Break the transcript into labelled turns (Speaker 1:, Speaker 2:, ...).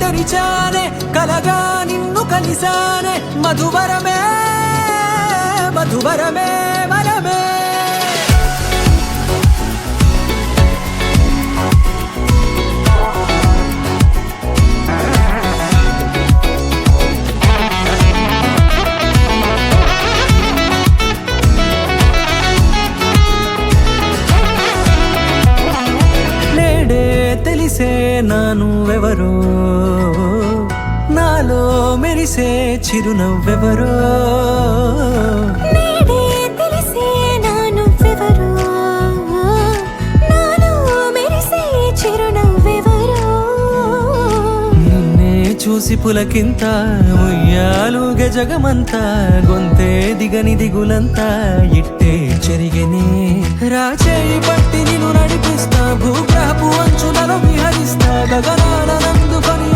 Speaker 1: తెరిచానే కలగా నిన్ను కలిసానే మధువరమే మధువరమే వరమే తెలిసే నానువెవరో నాలో మెరిసే చిరునవ్వెవరో
Speaker 2: నేడే తెలిసే నానువెవరో నాలో మెరిసే చిరునవ్వెవరో
Speaker 1: నిన్నే చూసి పులకింత ఉయ్యాలుగే జగమంతా గొంతే దిగని దిగులంతా ఇట్టే చెరిగెనే రాచేయి పట్టి నిన్ను నడిపిస్తా భూగ్రహపు అంచులలో విహరిస్తా గగనాల నందుకొని